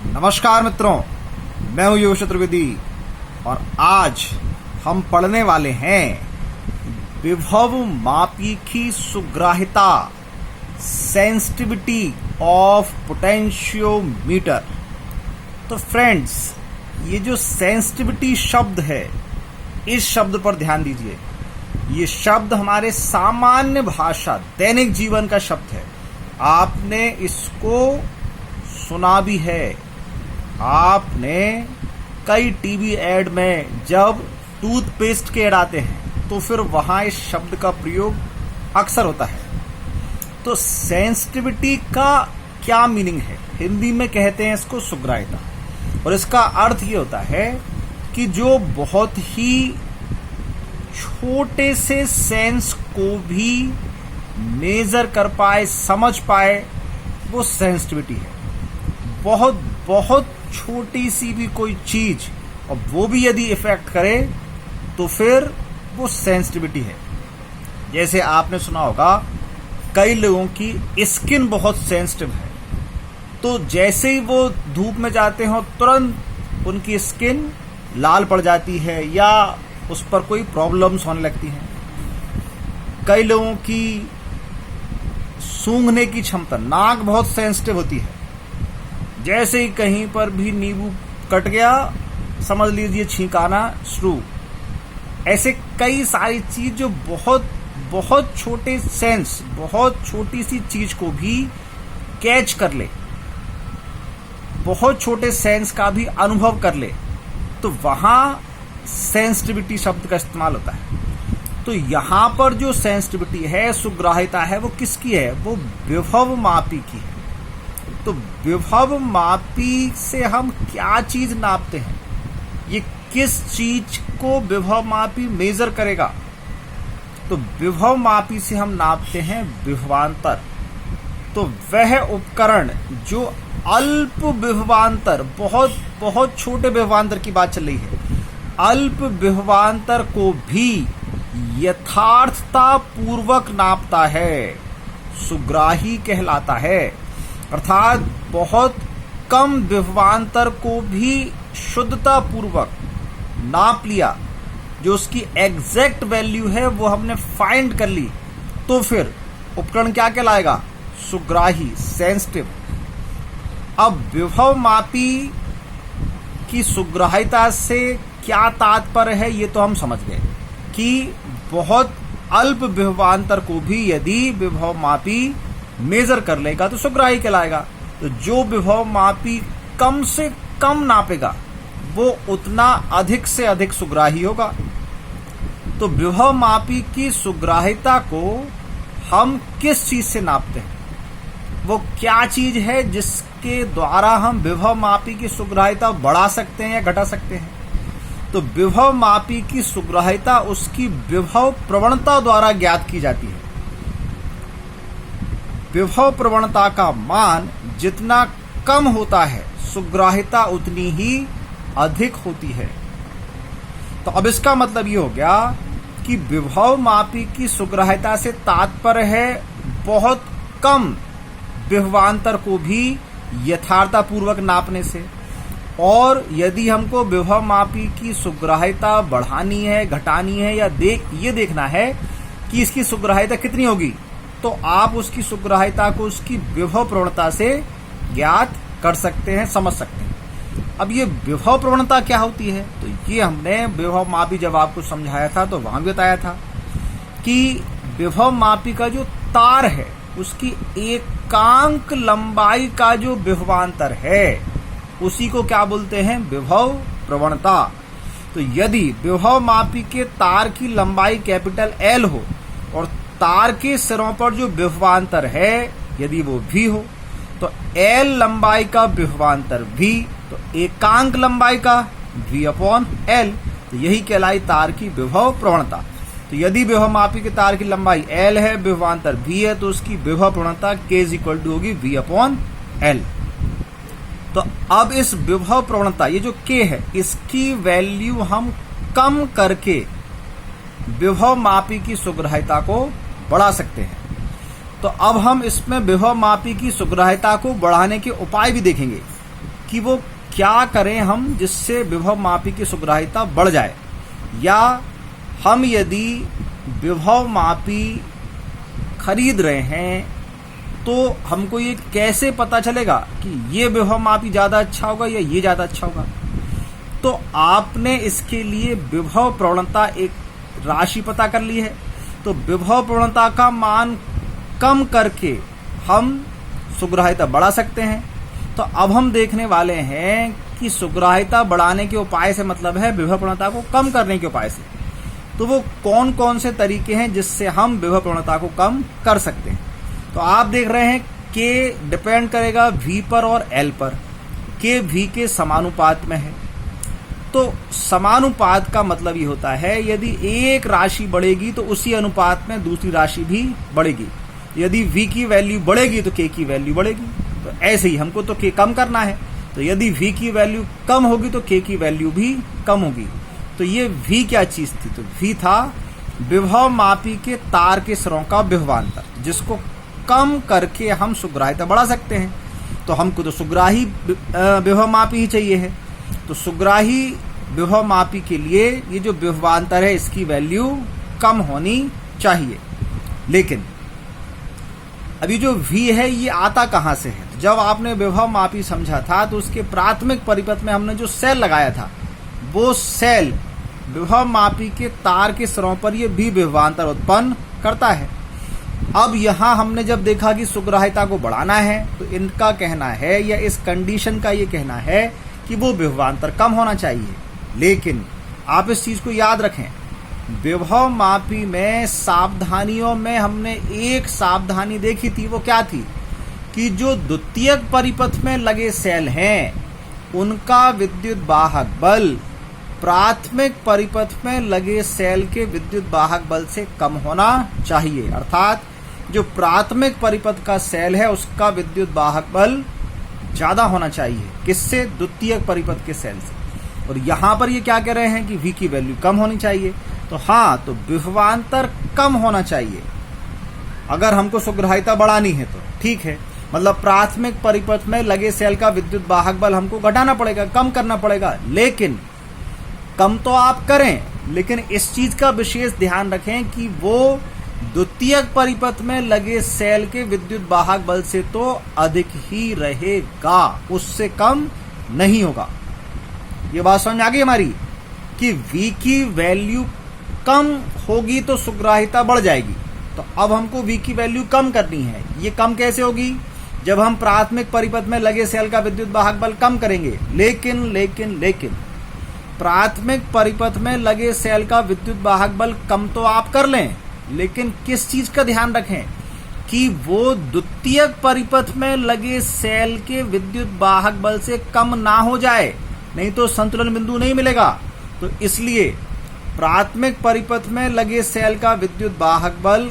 नमस्कार मित्रों, मैं हूं योग चतुर्वेदी और आज हम पढ़ने वाले हैं विभव मापी की सुग्राह्यता, सेंसिटिविटी ऑफ पोटेंशियोमीटर। तो फ्रेंड्स, ये जो सेंसिटिविटी शब्द है, इस शब्द पर ध्यान दीजिए। ये शब्द हमारे सामान्य भाषा दैनिक जीवन का शब्द है। आपने इसको सुना भी है। आपने कई टीवी एड में जब टूथपेस्ट के एड आते हैं तो फिर वहां इस शब्द का प्रयोग अक्सर होता है। तो सेंसिटिविटी का क्या मीनिंग है? हिंदी में कहते हैं इसको सुग्राह्यता, और इसका अर्थ ये होता है कि जो बहुत ही छोटे से सेंस को भी मेजर कर पाए, समझ पाए, वो सेंसिटिविटी है। बहुत बहुत छोटी सी भी कोई चीज, और वो भी यदि इफेक्ट करे तो फिर वो सेंसिटिविटी है। जैसे आपने सुना होगा कई लोगों की स्किन बहुत सेंसिटिव है, तो जैसे ही वो धूप में जाते हो तुरंत उनकी स्किन लाल पड़ जाती है या उस पर कोई प्रॉब्लम्स होने लगती हैं। कई लोगों की सूंघने की क्षमता, नाक बहुत सेंसिटिव होती है। जैसे ही कहीं पर भी नींबू कट गया, समझ लीजिए छींक आना शुरू। ऐसे कई सारी चीज जो बहुत बहुत छोटे सेंस, बहुत छोटी सी चीज को भी कैच कर ले, बहुत छोटे सेंस का भी अनुभव कर ले, तो वहां सेंसिटिविटी शब्द का इस्तेमाल होता है। तो यहां पर जो सेंसिटिविटी है, सुग्राह्यता है, वो किसकी है? वो विभव मापी की है। तो विभव मापी से हम क्या चीज नापते हैं? ये किस चीज को विभव मापी मेजर करेगा? तो विभव मापी से हम नापते हैं विभवांतर। तो वह उपकरण जो अल्प विभवांतर, बहुत बहुत छोटे विभवांतर की बात चल रही है, अल्प विभवांतर को भी यथार्थता पूर्वक नापता है, सुग्राही कहलाता है। अर्थात बहुत कम विभवांतर को भी शुद्धता पूर्वक नाप लिया, जो उसकी एग्जैक्ट वैल्यू है वो हमने फाइंड कर ली, तो फिर उपकरण क्या कहलाएगा? सुग्राही, सेंसिटिव। अब विभव मापी की सुग्राह्यता से क्या तात्पर्य है, ये तो हम समझ गए कि बहुत अल्प विभवांतर को भी यदि विभव मापी मेजर कर लेगा तो सुग्राही कहलाएगा। तो जो विभव मापी कम से कम नापेगा वो उतना अधिक से अधिक सुग्राही होगा। तो विभव मापी की सुग्राह्यता को हम किस चीज से नापते हैं? वो क्या चीज है जिसके द्वारा हम विभव मापी की सुग्राह्यता बढ़ा सकते हैं या घटा सकते हैं? तो विभव मापी की सुग्राह्यता उसकी विभव प्रवणता द्वारा ज्ञात की जाती है। विभव प्रवणता का मान जितना कम होता है, सुग्राह्यता उतनी ही अधिक होती है। तो अब इसका मतलब ये हो गया कि विभव मापी की सुग्राह्यता से तात्पर्य है बहुत कम विभवांतर को भी यथार्थता पूर्वक नापने से। और यदि हमको विभव मापी की सुग्राह्यता बढ़ानी है, घटानी है, या ये देखना है कि इसकी सुग्राह्यता कितनी होगी, तो आप उसकी सुग्राह्यता को उसकी विभव प्रवणता से ज्ञात कर सकते हैं, समझ सकते हैं। अब ये विभव प्रवणता क्या होती है? तो ये हमने विभव मापी जब आपको समझाया था तो वहां भी बताया था कि विभव मापी का जो तार है, उसकी एकांक लंबाई का जो विभवांतर है, उसी को क्या बोलते हैं? विभव प्रवणता। तो यदि विभव मापी के तार की लंबाई कैपिटल एल हो और तार के सिरों पर जो विभवांतर है यदि वो v हो, तो एल लंबाई का विभवांतर v, तो एकांक लंबाई का v अपॉन एल, तो यही कहलाई तार की विभव प्रवणता। तो यदि विभव मापी के तार की लंबाई एल है, विभवांतर v है, तो उसकी विभव प्रवणता k इक्वल टू होगी v अपॉन एल। तो अब इस विभव प्रवणता, ये जो k है, इसकी वैल्यू हम कम करके विभव मापी की सुग्राह्यता को बढ़ा सकते हैं। तो अब हम इसमें विभव मापी की सुग्राह्यता को बढ़ाने के उपाय भी देखेंगे कि वो क्या करें हम जिससे विभव मापी की सुग्राह्यता बढ़ जाए, या हम यदि विभव मापी खरीद रहे हैं तो हमको ये कैसे पता चलेगा कि ये विभव मापी ज़्यादा अच्छा होगा या ये ज़्यादा अच्छा होगा। तो आपने इसके लिए विभव प्रवणता एक राशि पता कर ली है। तो विभव प्रवणता का मान कम करके हम सुग्राह्यता बढ़ा सकते हैं। तो अब हम देखने वाले हैं कि सुग्राह्यता बढ़ाने के उपाय से मतलब है विभव प्रवणता को कम करने के उपाय से। तो वो कौन कौन से तरीके हैं जिससे हम विभव प्रवणता को कम कर सकते हैं। तो आप देख रहे हैं K डिपेंड करेगा V पर और L पर। K V के समानुपात में है। तो समानुपात का मतलब ये होता है यदि एक राशि बढ़ेगी तो उसी अनुपात में दूसरी राशि भी बढ़ेगी। यदि V की वैल्यू बढ़ेगी तो K की वैल्यू बढ़ेगी। तो ऐसे ही हमको तो K कम करना है, तो यदि V की वैल्यू कम होगी तो K की वैल्यू भी कम होगी। तो ये V क्या चीज थी? तो V था विभव मापी के तार के सिरों का विभवांतर, जिसको कम करके हम सुग्राह्यता बढ़ा सकते हैं। तो हमको तो सुग्राही विभव मापी ही चाहिए है। तो सुग्राही विभव मापी के लिए ये जो विभवांतर है इसकी वैल्यू कम होनी चाहिए। लेकिन अभी जो V है ये आता कहाँ से है? जब आपने विभव मापी समझा था तो उसके प्राथमिक परिपथ में हमने जो सेल लगाया था वो सेल विभव मापी के तार के सिरों पर ये भी विभवांतर उत्पन्न करता है। अब यहाँ हमने जब देखा कि सुग्राह्यता को बढ़ाना है तो इनका कहना है या इस कंडीशन का ये कहना है कि वो विभवांतर कम होना चाहिए। लेकिन आप इस चीज को याद रखें, विभव मापी में सावधानियों में हमने एक सावधानी देखी थी। वो क्या थी कि जो द्वितीयक परिपथ में लगे सेल हैं उनका विद्युत वाहक बल प्राथमिक परिपथ में लगे सेल के विद्युत वाहक बल से कम होना चाहिए। अर्थात जो प्राथमिक परिपथ का सेल है उसका विद्युत वाहक बल ज्यादा होना चाहिए। किससे? द्वितीयक परिपथ के सेल से। और यहां पर ये क्या कह रहे हैं कि V की वैल्यू कम होनी चाहिए। तो हाँ, तो विभवांतर कम होना चाहिए अगर हमको सुग्राह्यता बढ़ानी है तो ठीक है। मतलब प्राथमिक परिपथ में लगे सेल का विद्युत वाहक बल हमको घटाना पड़ेगा, कम करना पड़ेगा। लेकिन कम तो आप करें, लेकिन इस चीज का विशेष ध्यान रखें कि वो द्वितीयक परिपथ में लगे सेल के विद्युत वाहक बल से तो अधिक ही रहेगा, उससे कम नहीं होगा। ये बात समझ आ गई हमारी कि V की वैल्यू कम होगी तो सुग्राह्यता बढ़ जाएगी। तो अब हमको V की वैल्यू कम करनी है। ये कम कैसे होगी? जब हम प्राथमिक परिपथ में लगे सेल का विद्युत वाहक बल कम करेंगे। लेकिन प्राथमिक परिपथ में लगे सेल का विद्युत वाहक बल कम तो आप कर लें, लेकिन किस चीज का ध्यान रखें कि वो द्वितीयक परिपथ में लगे सेल के विद्युत वाहक बल से कम ना हो जाए, नहीं तो संतुलन बिंदु नहीं मिलेगा। तो इसलिए प्राथमिक परिपथ में लगे सेल का विद्युत वाहक बल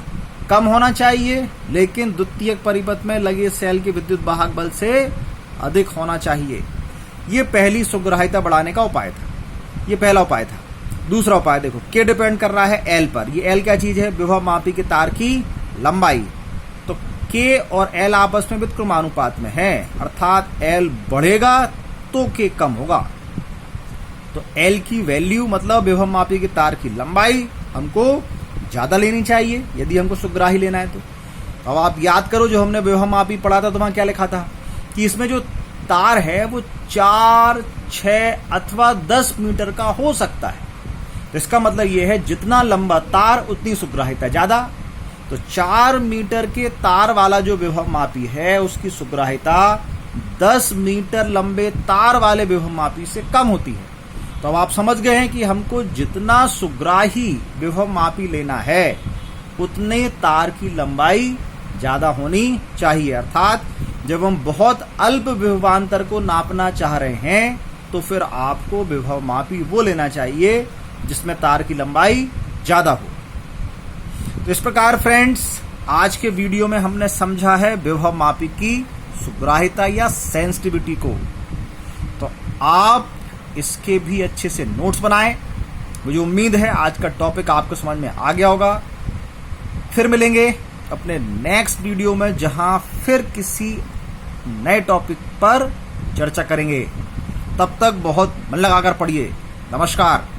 कम होना चाहिए, लेकिन द्वितीयक परिपथ में लगे सेल के विद्युत वाहक बल से अधिक होना चाहिए। ये पहली सुग्राह्यता बढ़ाने का उपाय था। ये पहला उपाय था। दूसरा उपाय देखो, K डिपेंड कर रहा है L पर। ये L क्या चीज है? विभव मापी के तार की लंबाई। तो K और L आपस में व्युत्क्रमानुपात में है, अर्थात L बढ़ेगा तो K कम होगा। तो L की वैल्यू मतलब विभव मापी के तार की लंबाई हमको ज्यादा लेनी चाहिए यदि हमको सुग्राही लेना है। तो अब आप याद करो जो हमने विभव मापी पढ़ा था तो वहां क्या लिखा था कि इसमें जो तार है वो 4, 6 अथवा 10 मीटर का हो सकता है। तो इसका मतलब ये है जितना लंबा तार उतनी सुग्राह्यता ज्यादा। तो 4 मीटर के तार वाला जो विभव मापी है उसकी सुग्राह्यता 10 मीटर लंबे तार वाले विभव मापी से कम होती है। तो अब आप समझ गए हैं कि हमको जितना सुग्राही विभव मापी लेना है उतने तार की लंबाई ज्यादा होनी चाहिए। अर्थात जब हम बहुत अल्प विभवांतर को नापना चाह रहे हैं तो फिर आपको विभव मापी वो लेना चाहिए जिसमें तार की लंबाई ज्यादा हो। तो इस प्रकार फ्रेंड्स, आज के वीडियो में हमने समझा है विभव मापी की सुग्राह्यता या सेंसिटिविटी को। तो आप इसके भी अच्छे से नोट्स बनाएं। मुझे उम्मीद है आज का टॉपिक आपको समझ में आ गया होगा। फिर मिलेंगे अपने नेक्स्ट वीडियो में, जहां फिर किसी नए टॉपिक पर चर्चा करेंगे। तब तक बहुत मन लगाकर पढ़िए। नमस्कार।